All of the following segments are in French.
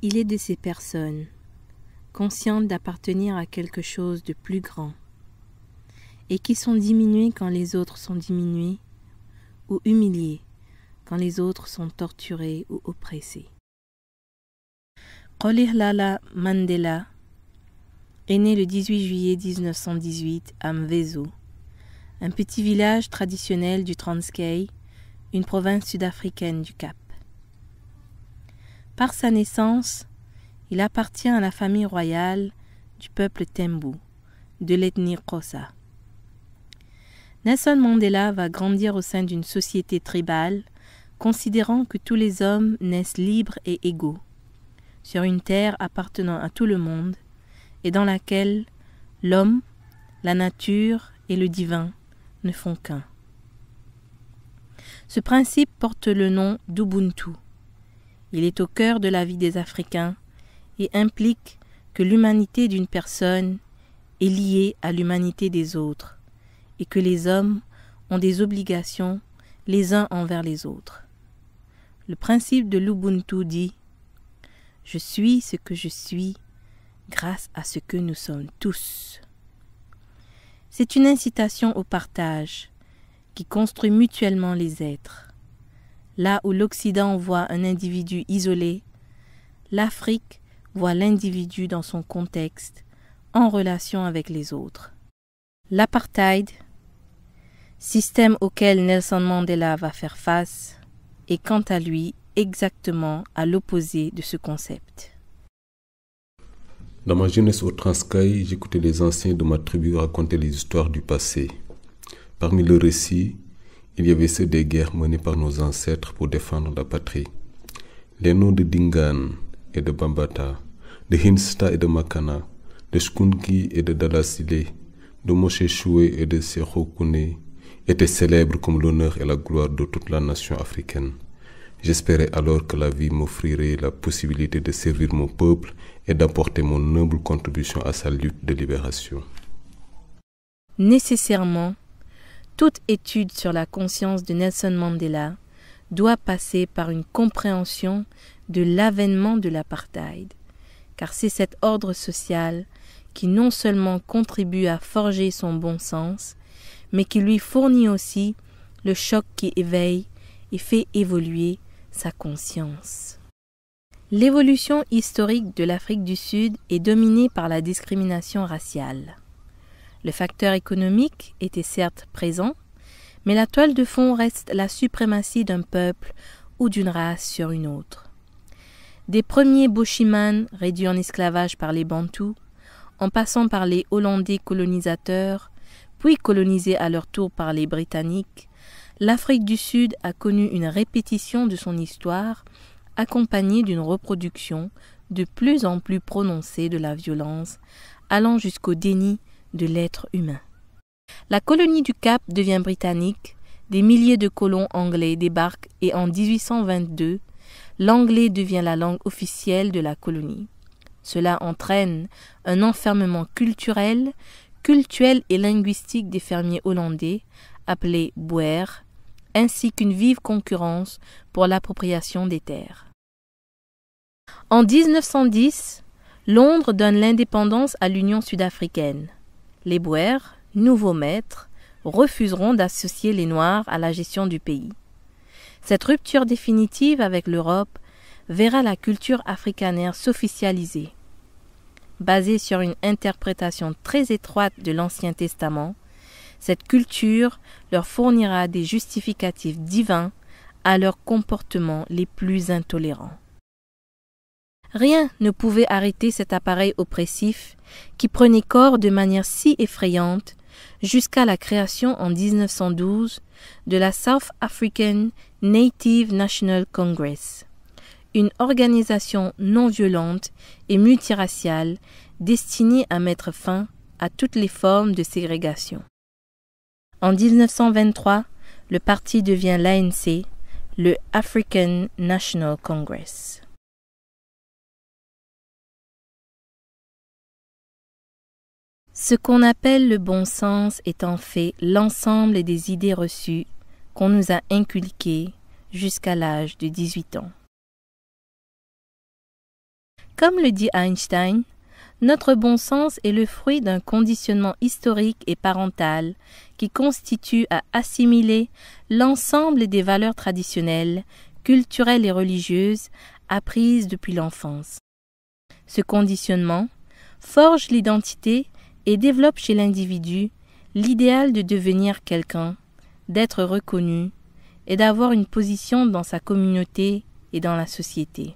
Il est de ces personnes, conscientes d'appartenir à quelque chose de plus grand, et qui sont diminuées quand les autres sont diminués, ou humiliées quand les autres sont torturés ou oppressés. Rolihlahla Mandela est né le 18 juillet 1918 à Mvezo, un petit village traditionnel du Transkei, une province sud-africaine du Cap. Par sa naissance, il appartient à la famille royale du peuple Tembu, de l'ethnie Xhosa. Nelson Mandela va grandir au sein d'une société tribale, considérant que tous les hommes naissent libres et égaux, sur une terre appartenant à tout le monde, et dans laquelle l'homme, la nature et le divin ne font qu'un. Ce principe porte le nom d'Ubuntu. Il est au cœur de la vie des Africains et implique que l'humanité d'une personne est liée à l'humanité des autres et que les hommes ont des obligations les uns envers les autres. Le principe de l'Ubuntu dit « Je suis ce que je suis grâce à ce que nous sommes tous ». C'est une incitation au partage qui construit mutuellement les êtres. Là où l'Occident voit un individu isolé, l'Afrique voit l'individu dans son contexte, en relation avec les autres. L'apartheid, système auquel Nelson Mandela va faire face, est quant à lui exactement à l'opposé de ce concept. Dans ma jeunesse au Transkei, j'écoutais les anciens de ma tribu raconter les histoires du passé. Parmi leurs récits, il y avait ceux des guerres menées par nos ancêtres pour défendre la patrie. Les noms de Dingaan et de Bambata, de Hinsta et de Makana, de Shkungi et de Dalasile, de Moshe Choué et de Sékou Kouné étaient célèbres comme l'honneur et la gloire de toute la nation africaine. J'espérais alors que la vie m'offrirait la possibilité de servir mon peuple et d'apporter mon humble contribution à sa lutte de libération. Nécessairement, toute étude sur la conscience de Nelson Mandela doit passer par une compréhension de l'avènement de l'apartheid, car c'est cet ordre social qui non seulement contribue à forger son bon sens, mais qui lui fournit aussi le choc qui éveille et fait évoluer sa conscience. L'évolution historique de l'Afrique du Sud est dominée par la discrimination raciale. Le facteur économique était certes présent, mais la toile de fond reste la suprématie d'un peuple ou d'une race sur une autre. Des premiers Boshiman réduits en esclavage par les Bantous, en passant par les Hollandais colonisateurs, puis colonisés à leur tour par les Britanniques, l'Afrique du Sud a connu une répétition de son histoire, accompagnée d'une reproduction de plus en plus prononcée de la violence, allant jusqu'au déni de l'être humain. La colonie du Cap devient britannique, des milliers de colons anglais débarquent et en 1822, l'anglais devient la langue officielle de la colonie. Cela entraîne un enfermement culturel et linguistique des fermiers hollandais, appelés boers, ainsi qu'une vive concurrence pour l'appropriation des terres. En 1910, Londres donne l'indépendance à l'Union sud-africaine. Les boers, nouveaux maîtres, refuseront d'associer les Noirs à la gestion du pays. Cette rupture définitive avec l'Europe verra la culture afrikaner s'officialiser. Basée sur une interprétation très étroite de l'Ancien Testament, cette culture leur fournira des justificatifs divins à leurs comportements les plus intolérants. Rien ne pouvait arrêter cet appareil oppressif qui prenait corps de manière si effrayante jusqu'à la création en 1912 de la South African Native National Congress, une organisation non violente et multiraciale destinée à mettre fin à toutes les formes de ségrégation. En 1923, le parti devient l'ANC, le African National Congress. Ce qu'on appelle le bon sens est en fait l'ensemble des idées reçues qu'on nous a inculquées jusqu'à l'âge de 18 ans. Comme le dit Einstein, notre bon sens est le fruit d'un conditionnement historique et parental qui constitue à assimiler l'ensemble des valeurs traditionnelles, culturelles et religieuses apprises depuis l'enfance. Ce conditionnement forge l'identité et développe chez l'individu l'idéal de devenir quelqu'un, d'être reconnu et d'avoir une position dans sa communauté et dans la société.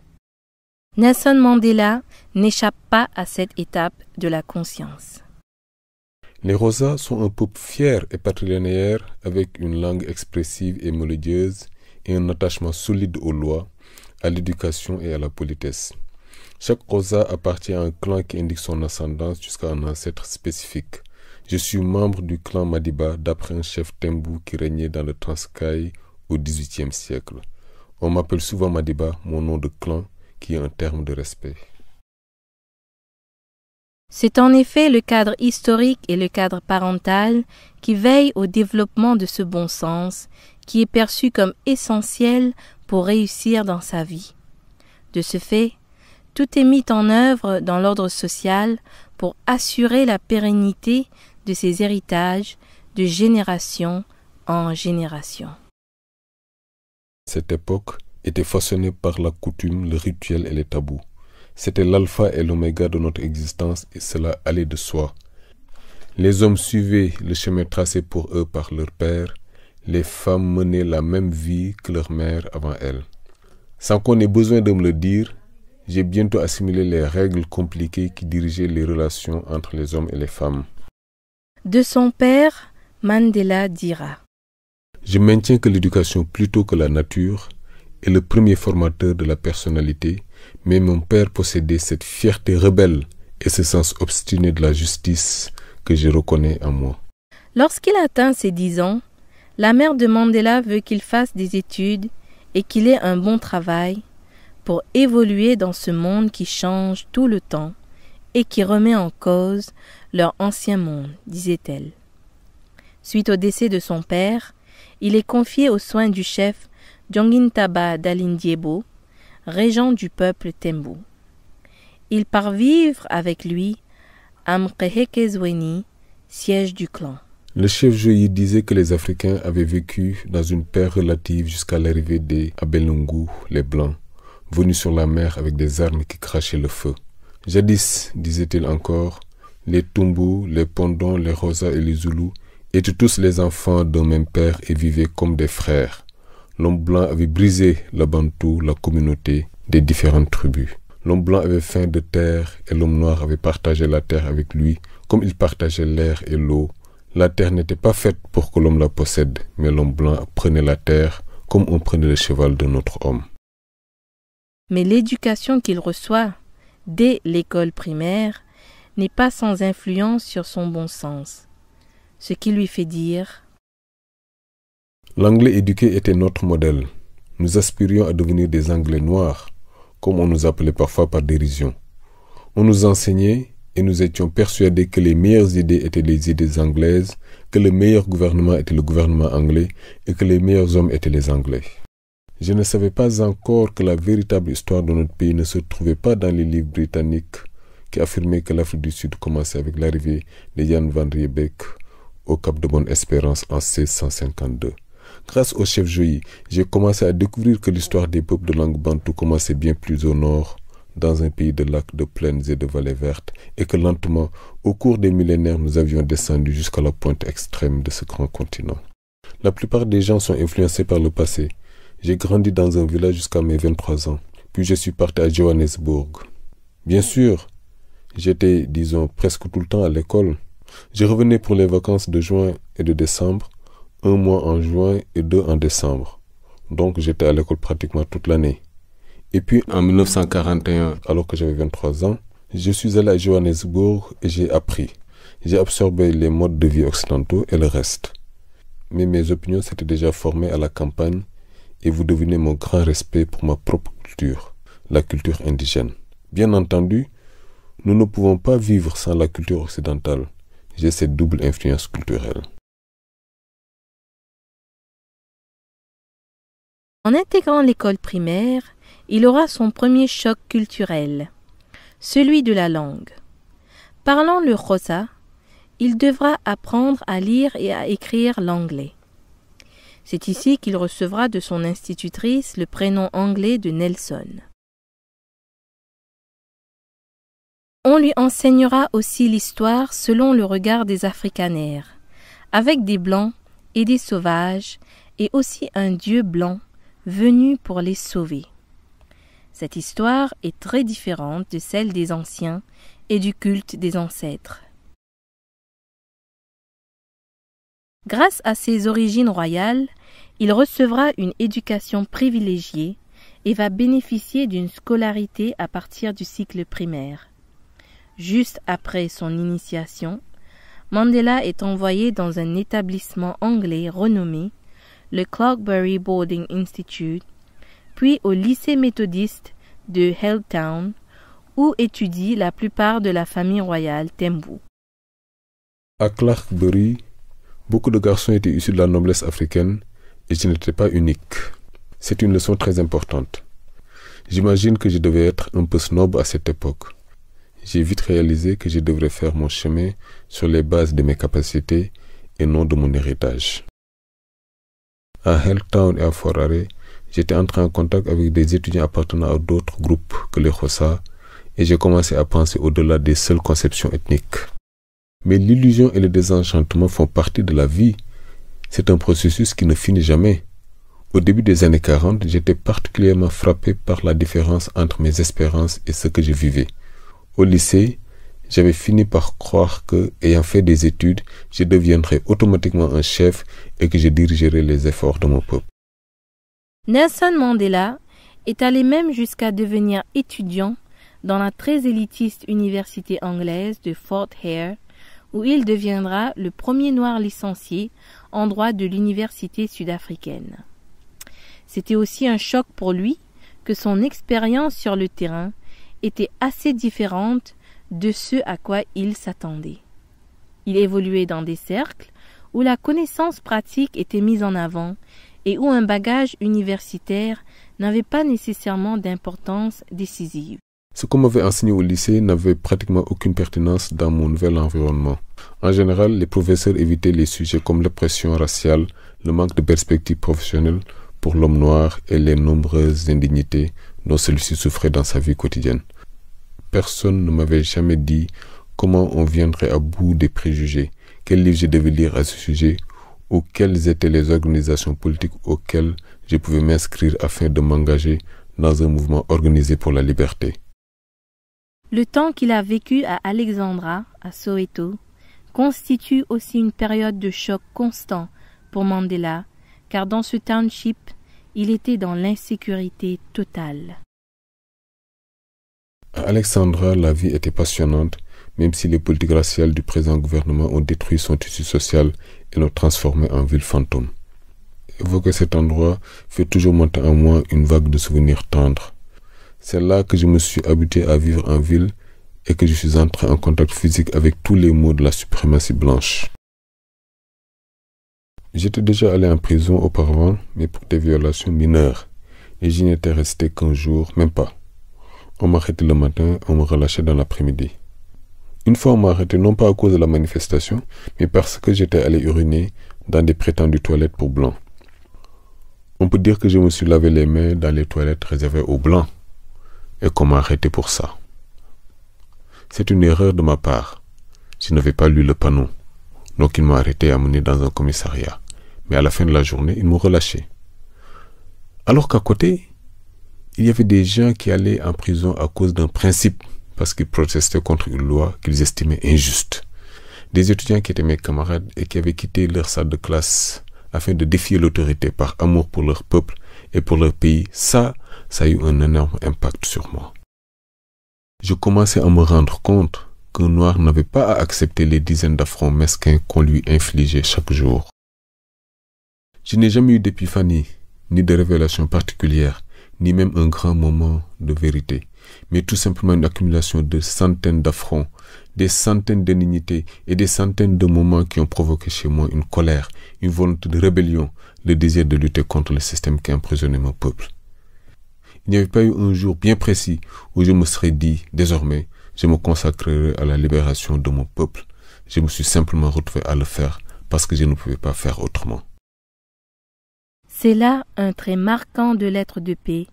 Nelson Mandela n'échappe pas à cette étape de la conscience. Les Xhosa sont un peuple fier et patrilinéaire avec une langue expressive et mélodieuse et un attachement solide aux lois, à l'éducation et à la politesse. Chaque Xhosa appartient à un clan qui indique son ascendance jusqu'à un ancêtre spécifique. Je suis membre du clan Madiba d'après un chef Tembu qui régnait dans le Transkei au XVIIIe siècle. On m'appelle souvent Madiba, mon nom de clan, qui est un terme de respect. C'est en effet le cadre historique et le cadre parental qui veillent au développement de ce bon sens, qui est perçu comme essentiel pour réussir dans sa vie. De ce fait, tout est mis en œuvre dans l'ordre social pour assurer la pérennité de ces héritages de génération en génération. Cette époque était façonnée par la coutume, le rituel et les tabous. C'était l'alpha et l'oméga de notre existence et cela allait de soi. Les hommes suivaient le chemin tracé pour eux par leur père, les femmes menaient la même vie que leur mère avant elles. Sans qu'on ait besoin de me le dire, j'ai bientôt assimilé les règles compliquées qui dirigeaient les relations entre les hommes et les femmes. De son père, Mandela dira: Je maintiens que l'éducation plutôt que la nature est le premier formateur de la personnalité, mais mon père possédait cette fierté rebelle et ce sens obstiné de la justice que je reconnais en moi. Lorsqu'il atteint ses 10 ans, la mère de Mandela veut qu'il fasse des études et qu'il ait un bon travail pour évoluer dans ce monde qui change tout le temps et qui remet en cause leur ancien monde, disait-elle. Suite au décès de son père, il est confié aux soins du chef Djongintaba Dalindyebo, régent du peuple Tembu. Il part vivre avec lui à Mqehekezweni, siège du clan. Le chef Joyi disait que les Africains avaient vécu dans une paix relative jusqu'à l'arrivée des Abelungu, les Blancs, venus sur la mer avec des armes qui crachaient le feu. Jadis, disait-il encore, les Tumbu, les Pondons, les Xhosa et les Zoulous étaient tous les enfants d'un même père et vivaient comme des frères. L'homme blanc avait brisé la Bantou, la communauté des différentes tribus. L'homme blanc avait faim de terre et l'homme noir avait partagé la terre avec lui comme il partageait l'air et l'eau. La terre n'était pas faite pour que l'homme la possède, mais l'homme blanc prenait la terre comme on prenait le cheval d'un autre homme. Mais l'éducation qu'il reçoit dès l'école primaire n'est pas sans influence sur son bon sens, ce qui lui fait dire: L'anglais éduqué était notre modèle. Nous aspirions à devenir des Anglais noirs, comme on nous appelait parfois par dérision. On nous enseignait et nous étions persuadés que les meilleures idées étaient les idées anglaises, que le meilleur gouvernement était le gouvernement anglais et que les meilleurs hommes étaient les Anglais. Je ne savais pas encore que la véritable histoire de notre pays ne se trouvait pas dans les livres britanniques qui affirmaient que l'Afrique du Sud commençait avec l'arrivée de Jan van Riebeeck au Cap de Bonne-Espérance en 1652. Grâce au chef Joyi, j'ai commencé à découvrir que l'histoire des peuples de langue bantou commençait bien plus au nord, dans un pays de lacs, de plaines et de vallées vertes, et que lentement, au cours des millénaires, nous avions descendu jusqu'à la pointe extrême de ce grand continent. La plupart des gens sont influencés par le passé. J'ai grandi dans un village jusqu'à mes 23 ans, puis je suis parti à Johannesburg. Bien sûr, j'étais, disons, presque tout le temps à l'école. Je revenais pour les vacances de juin et de décembre, 1 mois en juin et 2 en décembre. Donc j'étais à l'école pratiquement toute l'année. Et puis en 1941, alors que j'avais 23 ans, je suis allé à Johannesburg et j'ai appris. J'ai absorbé les modes de vie occidentaux et le reste. Mais mes opinions s'étaient déjà formées à la campagne et vous devinez mon grand respect pour ma propre culture, la culture indigène. Bien entendu, nous ne pouvons pas vivre sans la culture occidentale. J'ai cette double influence culturelle. En intégrant l'école primaire, il aura son premier choc culturel. celui de la langue. Parlant le Xhosa, il devra apprendre à lire et à écrire l'anglais. C'est ici qu'il recevra de son institutrice le prénom anglais de Nelson. On lui enseignera aussi l'histoire selon le regard des Afrikaners, avec des blancs et des sauvages, et aussi un dieu blanc venu pour les sauver. Cette histoire est très différente de celle des anciens et du culte des ancêtres. Grâce à ses origines royales, il recevra une éducation privilégiée et va bénéficier d'une scolarité à partir du cycle primaire. Juste après son initiation, Mandela est envoyé dans un établissement anglais renommé, le Clarkbury Boarding Institute, puis au lycée méthodiste de Helltown, où étudie la plupart de la famille royale Tembu. À Clarkbury, beaucoup de garçons étaient issus de la noblesse africaine et je n'étais pas unique. C'est une leçon très importante. J'imagine que je devais être un peu snob à cette époque. J'ai vite réalisé que je devrais faire mon chemin sur les bases de mes capacités et non de mon héritage. À Helltown et à Forare, j'étais entré en contact avec des étudiants appartenant à d'autres groupes que les Xhosa et j'ai commencé à penser au-delà des seules conceptions ethniques. Mais l'illusion et le désenchantement font partie de la vie. C'est un processus qui ne finit jamais. Au début des années 40, j'étais particulièrement frappé par la différence entre mes espérances et ce que je vivais. Au lycée, j'avais fini par croire que, ayant fait des études, je deviendrais automatiquement un chef et que je dirigerais les efforts de mon peuple. Nelson Mandela est allé même jusqu'à devenir étudiant dans la très élitiste université anglaise de Fort Hare, où il deviendra le premier noir licencié en droit de l'université sud-africaine. C'était aussi un choc pour lui que son expérience sur le terrain était assez différente de ce à quoi il s'attendait. Il évoluait dans des cercles où la connaissance pratique était mise en avant et où un bagage universitaire n'avait pas nécessairement d'importance décisive. Ce qu'on m'avait enseigné au lycée n'avait pratiquement aucune pertinence dans mon nouvel environnement. En général, les professeurs évitaient les sujets comme l'oppression raciale, le manque de perspectives professionnelles pour l'homme noir et les nombreuses indignités dont celui-ci souffrait dans sa vie quotidienne. Personne ne m'avait jamais dit comment on viendrait à bout des préjugés, quel livre je devais lire à ce sujet, ou quelles étaient les organisations politiques auxquelles je pouvais m'inscrire afin de m'engager dans un mouvement organisé pour la liberté. Le temps qu'il a vécu à Alexandra, à Soweto, constitue aussi une période de choc constant pour Mandela, car dans ce township, il était dans l'insécurité totale. À Alexandra, la vie était passionnante, même si les politiques raciales du présent gouvernement ont détruit son tissu social et l'ont transformé en ville fantôme. Évoquer cet endroit fait toujours monter en moi une vague de souvenirs tendres. C'est là que je me suis habitué à vivre en ville et que je suis entré en contact physique avec tous les maux de la suprématie blanche. J'étais déjà allé en prison auparavant, mais pour des violations mineures, et j'y n'étais resté qu'un jour, même pas. On m'arrêtait le matin, on me relâchait dans l'après-midi. Une fois, on m'a arrêté non pas à cause de la manifestation, mais parce que j'étais allé uriner dans des prétendues toilettes pour blancs. On peut dire que je me suis lavé les mains dans les toilettes réservées aux blancs, et qu'on m'a arrêté pour ça. C'est une erreur de ma part. Je n'avais pas lu le panneau, donc ils m'ont arrêté et amené dans un commissariat. Mais à la fin de la journée, ils m'ont relâché. Alors qu'à côté, il y avait des gens qui allaient en prison à cause d'un principe, parce qu'ils protestaient contre une loi qu'ils estimaient injuste. Des étudiants qui étaient mes camarades et qui avaient quitté leur salle de classe afin de défier l'autorité par amour pour leur peuple et pour leur pays, ça a eu un énorme impact sur moi. Je commençais à me rendre compte qu'un noir n'avait pas à accepter les dizaines d'affronts mesquins qu'on lui infligeait chaque jour. Je n'ai jamais eu d'épiphanie, ni de révélation particulière, ni même un grand moment de vérité, mais tout simplement une accumulation de centaines d'affronts, des centaines d'indignités et des centaines de moments qui ont provoqué chez moi une colère, une volonté de rébellion, le désir de lutter contre le système qui emprisonnait mon peuple. Il n'y avait pas eu un jour bien précis où je me serais dit, désormais, je me consacrerai à la libération de mon peuple. Je me suis simplement retrouvé à le faire parce que je ne pouvais pas faire autrement. C'est là un trait marquant de l'être de paix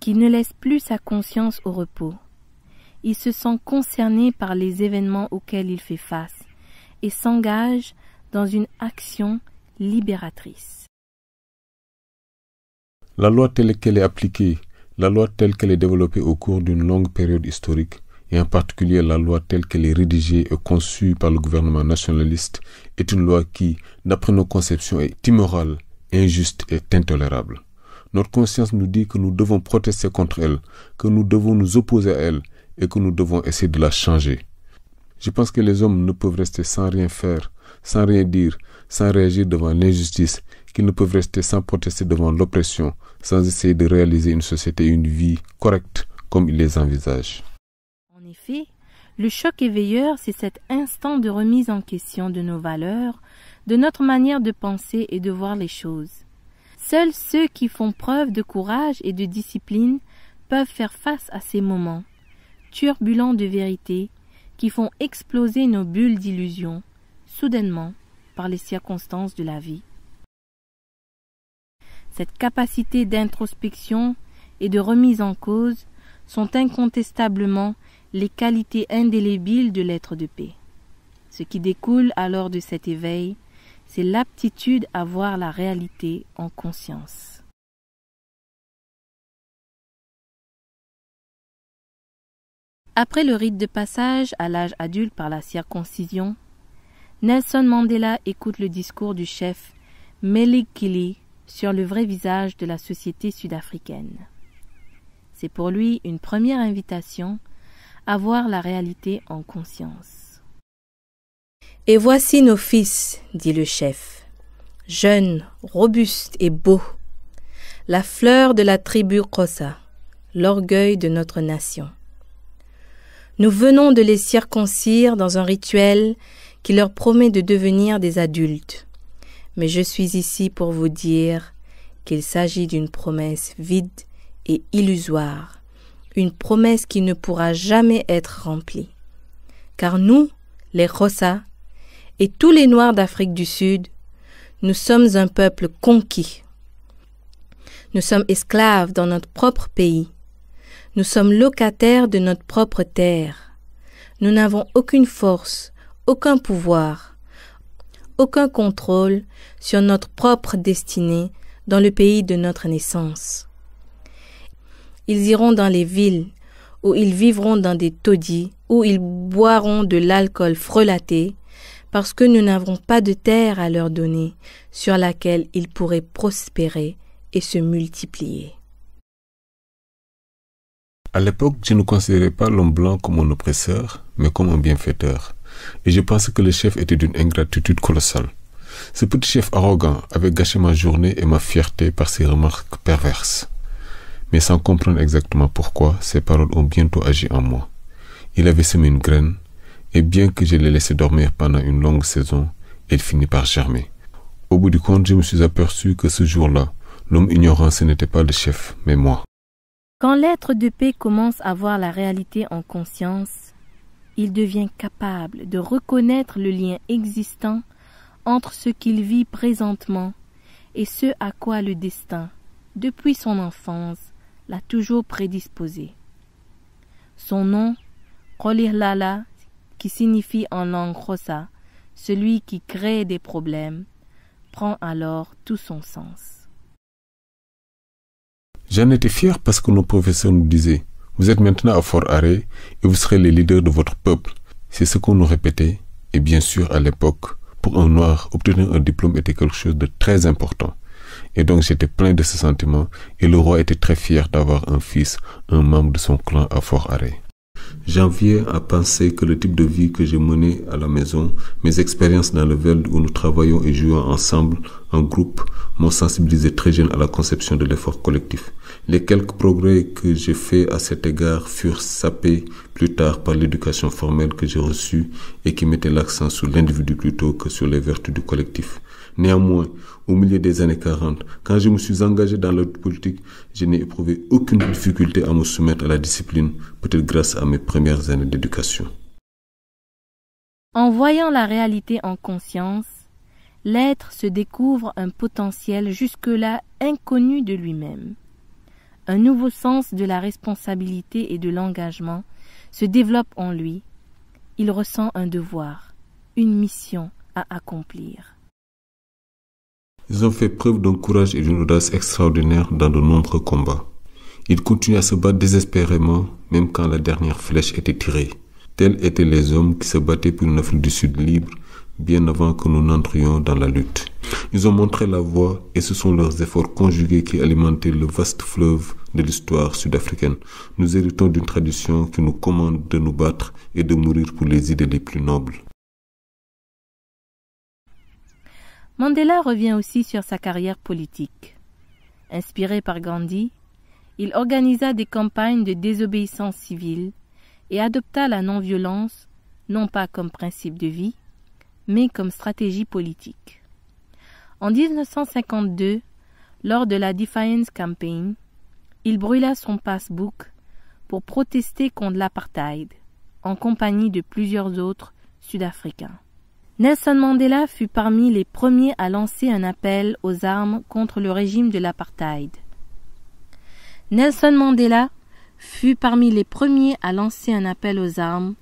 qui ne laisse plus sa conscience au repos. Il se sent concerné par les événements auxquels il fait face et s'engage dans une action libératrice. La loi telle qu'elle est appliquée, la loi telle qu'elle est développée au cours d'une longue période historique, et en particulier la loi telle qu'elle est rédigée et conçue par le gouvernement nationaliste, est une loi qui, d'après nos conceptions, est immorale, injuste et intolérable. Notre conscience nous dit que nous devons protester contre elle, que nous devons nous opposer à elle et que nous devons essayer de la changer. Je pense que les hommes ne peuvent rester sans rien faire, sans rien dire, sans réagir devant l'injustice, qu'ils ne peuvent rester sans protester devant l'oppression, sans essayer de réaliser une société et une vie correcte comme ils les envisagent. En effet, le choc éveilleur, c'est cet instant de remise en question de nos valeurs, de notre manière de penser et de voir les choses. Seuls ceux qui font preuve de courage et de discipline peuvent faire face à ces moments turbulents de vérité qui font exploser nos bulles d'illusions, soudainement, par les circonstances de la vie. Cette capacité d'introspection et de remise en cause sont incontestablement les qualités indélébiles de l'être de paix. Ce qui découle alors de cet éveil, c'est l'aptitude à voir la réalité en conscience. Après le rite de passage à l'âge adulte par la circoncision, Nelson Mandela écoute le discours du chef Melekile sur le vrai visage de la société sud-africaine. C'est pour lui une première invitation à voir la réalité en conscience. « Et voici nos fils, dit le chef, jeunes, robustes et beaux, la fleur de la tribu Xhosa, l'orgueil de notre nation. Nous venons de les circoncire dans un rituel qui leur promet de devenir des adultes. Mais je suis ici pour vous dire qu'il s'agit d'une promesse vide et illusoire, une promesse qui ne pourra jamais être remplie. Car nous, les Xhosa, et tous les Noirs d'Afrique du Sud, nous sommes un peuple conquis. Nous sommes esclaves dans notre propre pays. Nous sommes locataires de notre propre terre. Nous n'avons aucune force, aucun pouvoir, aucun contrôle sur notre propre destinée dans le pays de notre naissance. Ils iront dans les villes, où ils vivront dans des taudis, où ils boiront de l'alcool frelaté, parce que nous n'avons pas de terre à leur donner sur laquelle ils pourraient prospérer et se multiplier. À l'époque, je ne considérais pas l'homme blanc comme un oppresseur, mais comme un bienfaiteur. Et je pensais que le chef était d'une ingratitude colossale. Ce petit chef arrogant avait gâché ma journée et ma fierté par ses remarques perverses. Mais sans comprendre exactement pourquoi, ses paroles ont bientôt agi en moi. Il avait semé une graine, et bien que je l'ai laissé dormir pendant une longue saison, elle finit par germer. Au bout du compte, je me suis aperçu que ce jour-là, l'homme ignorant, ce n'était pas le chef, mais moi. Quand l'être de paix commence à voir la réalité en conscience, il devient capable de reconnaître le lien existant entre ce qu'il vit présentement et ce à quoi le destin, depuis son enfance, l'a toujours prédisposé. Son nom, Rolihlahla, qui signifie en langue Xhosa « celui qui crée des problèmes », prend alors tout son sens. J'en étais fier parce que nos professeurs nous disaient « Vous êtes maintenant à Fort Arrêt et vous serez les leaders de votre peuple ». C'est ce qu'on nous répétait, et bien sûr à l'époque, pour un noir, obtenir un diplôme était quelque chose de très important. Et donc j'étais plein de ce sentiment et le roi était très fier d'avoir un fils, un membre de son clan à Fort Arrêt. J'enviais à penser que le type de vie que j'ai mené à la maison, mes expériences dans le Veld où nous travaillons et jouons ensemble, en groupe, m'ont sensibilisé très jeune à la conception de l'effort collectif. Les quelques progrès que j'ai faits à cet égard furent sapés plus tard par l'éducation formelle que j'ai reçue et qui mettait l'accent sur l'individu plutôt que sur les vertus du collectif. Néanmoins, au milieu des années 40, quand je me suis engagé dans la lutte politique, je n'ai éprouvé aucune difficulté à me soumettre à la discipline, peut-être grâce à mes premières années d'éducation. En voyant la réalité en conscience, l'être se découvre un potentiel jusque-là inconnu de lui-même. Un nouveau sens de la responsabilité et de l'engagement se développe en lui. Il ressent un devoir, une mission à accomplir. Ils ont fait preuve d'un courage et d'une audace extraordinaires dans de nombreux combats. Ils continuent à se battre désespérément, même quand la dernière flèche était tirée. Tels étaient les hommes qui se battaient pour une Afrique du Sud libre, bien avant que nous n'entrions dans la lutte. Ils ont montré la voie et ce sont leurs efforts conjugués qui alimentaient le vaste fleuve de l'histoire sud-africaine. Nous héritons d'une tradition qui nous commande de nous battre et de mourir pour les idées les plus nobles. Mandela revient aussi sur sa carrière politique. Inspiré par Gandhi, il organisa des campagnes de désobéissance civile et adopta la non-violence, non pas comme principe de vie, mais comme stratégie politique. En 1952, lors de la Defiance Campaign, il brûla son passbook pour protester contre l'apartheid, en compagnie de plusieurs autres Sud-Africains. Nelson Mandela fut parmi les premiers à lancer un appel aux armes contre le régime de l'apartheid. Nelson Mandela fut parmi les premiers à lancer un appel aux armes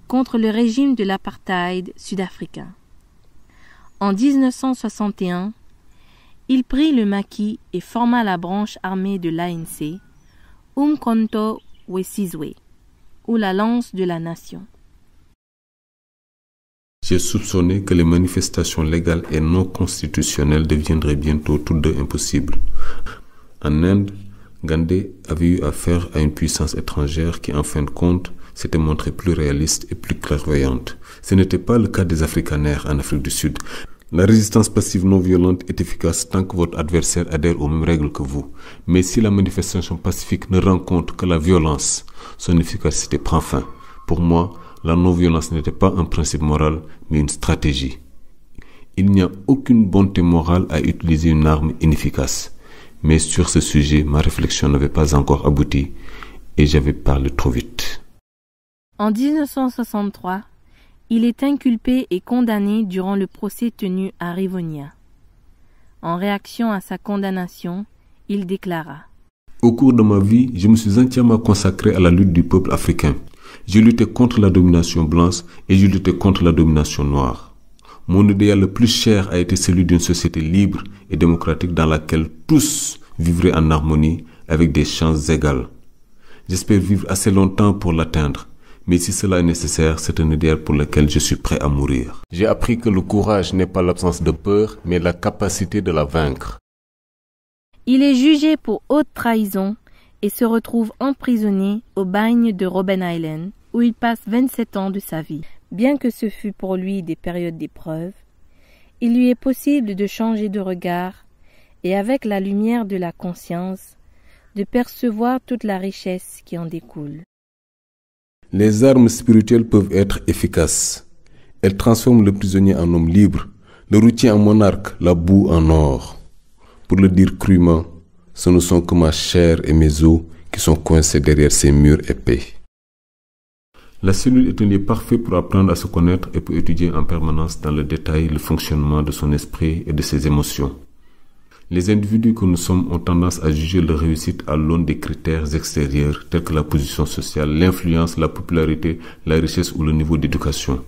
contre le régime de l'apartheid sud-africain. En 1961, il prit le maquis et forma la branche armée de l'ANC, Umkhonto weSizwe, ou la lance de la nation. J'ai soupçonné que les manifestations légales et non constitutionnelles deviendraient bientôt toutes deux impossibles. En Inde, Gandhi avait eu affaire à une puissance étrangère qui, en fin de compte, s'était montrée plus réaliste et plus clairvoyante. Ce n'était pas le cas des Afrikaners en Afrique du Sud. La résistance passive non violente est efficace tant que votre adversaire adhère aux mêmes règles que vous. Mais si la manifestation pacifique ne rencontre que la violence, son efficacité prend fin. Pour moi, la non-violence n'était pas un principe moral, mais une stratégie. Il n'y a aucune bonté morale à utiliser une arme inefficace. Mais sur ce sujet, ma réflexion n'avait pas encore abouti et j'avais parlé trop vite. En 1963, il est inculpé et condamné durant le procès tenu à Rivonia. En réaction à sa condamnation, il déclara: Au cours de ma vie, je me suis entièrement consacré à la lutte du peuple africain. J'ai lutté contre la domination blanche et j'ai lutté contre la domination noire. Mon idéal le plus cher a été celui d'une société libre et démocratique dans laquelle tous vivraient en harmonie avec des chances égales. J'espère vivre assez longtemps pour l'atteindre, mais si cela est nécessaire, c'est un idéal pour lequel je suis prêt à mourir. J'ai appris que le courage n'est pas l'absence de peur, mais la capacité de la vaincre. Il est jugé pour haute trahison et se retrouve emprisonné au bagne de Robben Island, où il passe 27 ans de sa vie. Bien que ce fût pour lui des périodes d'épreuve, il lui est possible de changer de regard et avec la lumière de la conscience, de percevoir toute la richesse qui en découle. Les armes spirituelles peuvent être efficaces. Elles transforment le prisonnier en homme libre, le routier en monarque, la boue en or. Pour le dire crûment, ce ne sont que ma chair et mes os qui sont coincés derrière ces murs épais. La cellule est un lieu parfait pour apprendre à se connaître et pour étudier en permanence dans le détail le fonctionnement de son esprit et de ses émotions. Les individus que nous sommes ont tendance à juger leur réussite à l'aune des critères extérieurs tels que la position sociale, l'influence, la popularité, la richesse ou le niveau d'éducation.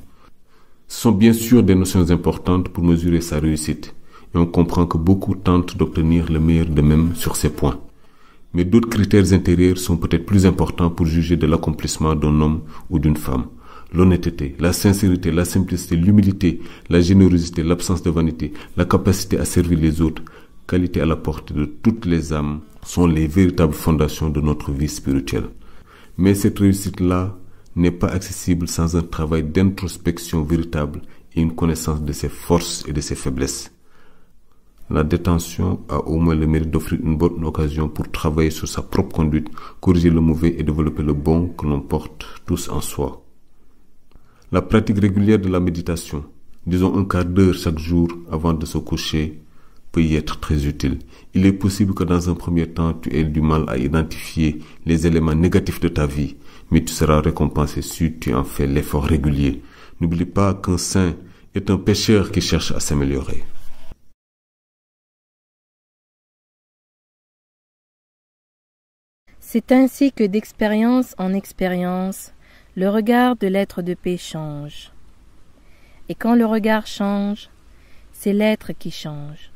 Ce sont bien sûr des notions importantes pour mesurer sa réussite et on comprend que beaucoup tentent d'obtenir le meilleur d'eux-mêmes sur ces points. Mais d'autres critères intérieurs sont peut-être plus importants pour juger de l'accomplissement d'un homme ou d'une femme. L'honnêteté, la sincérité, la simplicité, l'humilité, la générosité, l'absence de vanité, la capacité à servir les autres, qualité à la portée de toutes les âmes, sont les véritables fondations de notre vie spirituelle. Mais cette réussite-là n'est pas accessible sans un travail d'introspection véritable et une connaissance de ses forces et de ses faiblesses. La détention a au moins le mérite d'offrir une bonne occasion pour travailler sur sa propre conduite, corriger le mauvais et développer le bon que l'on porte tous en soi. La pratique régulière de la méditation, disons un quart d'heure chaque jour avant de se coucher, peut y être très utile. Il est possible que dans un premier temps, tu aies du mal à identifier les éléments négatifs de ta vie, mais tu seras récompensé si tu en fais l'effort régulier. N'oublie pas qu'un saint est un pécheur qui cherche à s'améliorer. C'est ainsi que d'expérience en expérience, le regard de l'être de paix change. Et quand le regard change, c'est l'être qui change.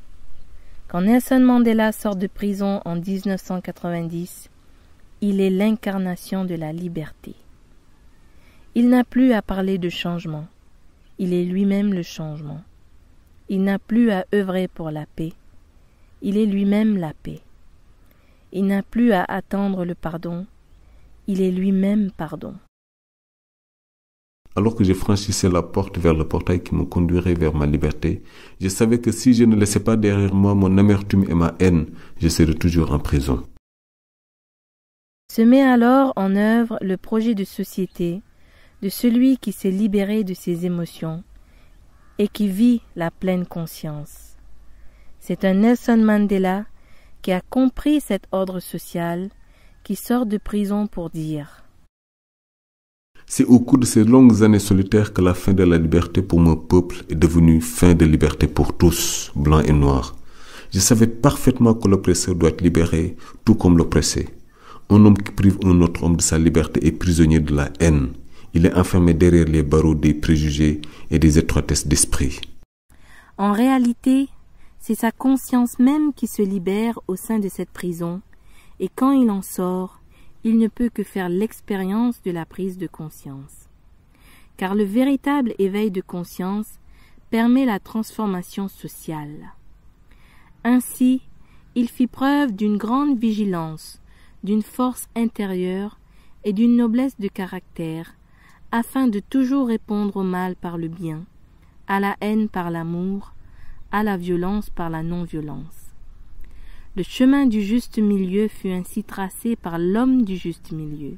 Quand Nelson Mandela sort de prison en 1990, il est l'incarnation de la liberté. Il n'a plus à parler de changement, il est lui-même le changement. Il n'a plus à œuvrer pour la paix, il est lui-même la paix. Il n'a plus à attendre le pardon, il est lui-même pardon. Alors que je franchissais la porte vers le portail qui me conduirait vers ma liberté, je savais que si je ne laissais pas derrière moi mon amertume et ma haine, je serais toujours en prison. Se met alors en œuvre le projet de société de celui qui s'est libéré de ses émotions et qui vit la pleine conscience. C'est un Nelson Mandela qui a compris cet ordre social, qui sort de prison pour dire: c'est au cours de ces longues années solitaires que la fin de la liberté pour mon peuple est devenue fin de liberté pour tous, blancs et noirs. Je savais parfaitement que l'oppresseur doit être libéré, tout comme l'oppressé. Un homme qui prive un autre homme de sa liberté est prisonnier de la haine. Il est enfermé derrière les barreaux des préjugés et des étroitesses d'esprit. En réalité, c'est sa conscience même qui se libère au sein de cette prison, et quand il en sort, il ne peut que faire l'expérience de la prise de conscience. Car le véritable éveil de conscience permet la transformation sociale. Ainsi, il fit preuve d'une grande vigilance, d'une force intérieure et d'une noblesse de caractère, afin de toujours répondre au mal par le bien, à la haine par l'amour, à la violence par la non-violence. Le chemin du juste milieu fut ainsi tracé par l'homme du juste milieu,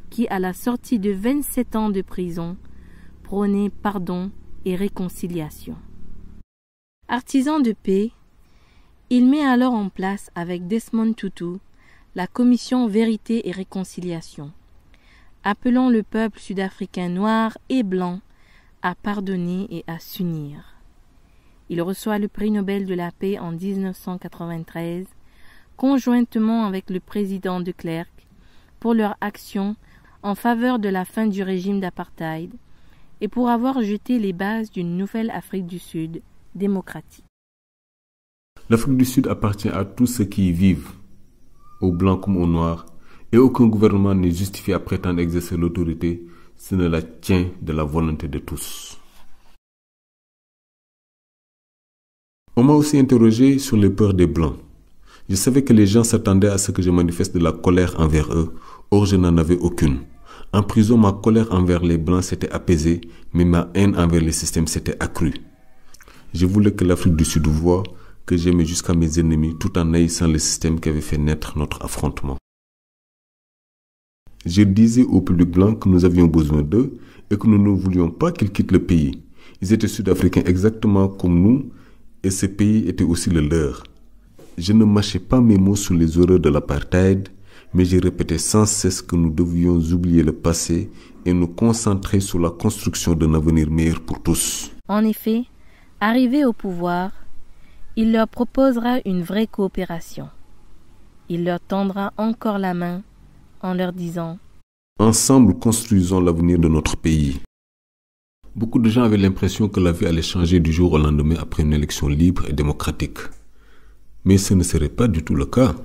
qui, à la sortie de 27 ans de prison, prônait pardon et réconciliation. Artisan de paix, il met alors en place avec Desmond Tutu la commission Vérité et Réconciliation, appelant le peuple sud-africain noir et blanc à pardonner et à s'unir. Il reçoit le prix Nobel de la paix en 1993, conjointement avec le président de Klerk, pour leur action en faveur de la fin du régime d'apartheid et pour avoir jeté les bases d'une nouvelle Afrique du Sud démocratique. L'Afrique du Sud appartient à tous ceux qui y vivent, aux blancs comme aux noirs, et aucun gouvernement n'est justifié à prétendre exercer l'autorité si ne la tient de la volonté de tous. On m'a aussi interrogé sur les peurs des Blancs. Je savais que les gens s'attendaient à ce que je manifeste de la colère envers eux, or je n'en avais aucune. En prison, ma colère envers les Blancs s'était apaisée, mais ma haine envers le système s'était accrue. Je voulais que l'Afrique du Sud voie que j'aimais jusqu'à mes ennemis tout en haïssant le système qui avait fait naître notre affrontement. Je disais au public blanc que nous avions besoin d'eux et que nous ne voulions pas qu'ils quittent le pays. Ils étaient sud-africains exactement comme nous et ce pays était aussi le leur. Je ne mâchais pas mes mots sur les horreurs de l'apartheid, mais je répétais sans cesse que nous devions oublier le passé et nous concentrer sur la construction d'un avenir meilleur pour tous. En effet, arrivé au pouvoir, il leur proposera une vraie coopération. Il leur tendra encore la main en leur disant: ensemble, construisons l'avenir de notre pays. Beaucoup de gens avaient l'impression que la vie allait changer du jour au lendemain après une élection libre et démocratique. Mais ce ne serait pas du tout le cas.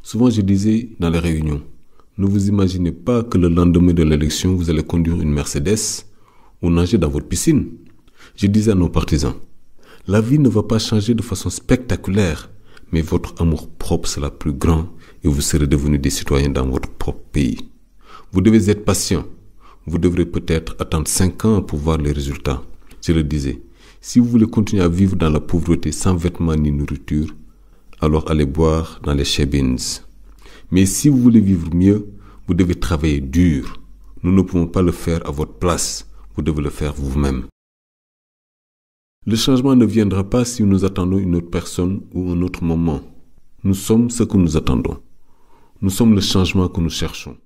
Souvent je disais dans les réunions, ne vous imaginez pas que le lendemain de l'élection, vous allez conduire une Mercedes ou nager dans votre piscine. Je disais à nos partisans, la vie ne va pas changer de façon spectaculaire, mais votre amour propre sera plus grand et vous serez devenus des citoyens dans votre propre pays. Vous devez être patient. Vous devrez peut-être attendre 5 ans pour voir les résultats. Je le disais, si vous voulez continuer à vivre dans la pauvreté sans vêtements ni nourriture, alors allez boire dans les shebins. Mais si vous voulez vivre mieux, vous devez travailler dur. Nous ne pouvons pas le faire à votre place. Vous devez le faire vous-même. Le changement ne viendra pas si nous attendons une autre personne ou un autre moment. Nous sommes ce que nous attendons. Nous sommes le changement que nous cherchons.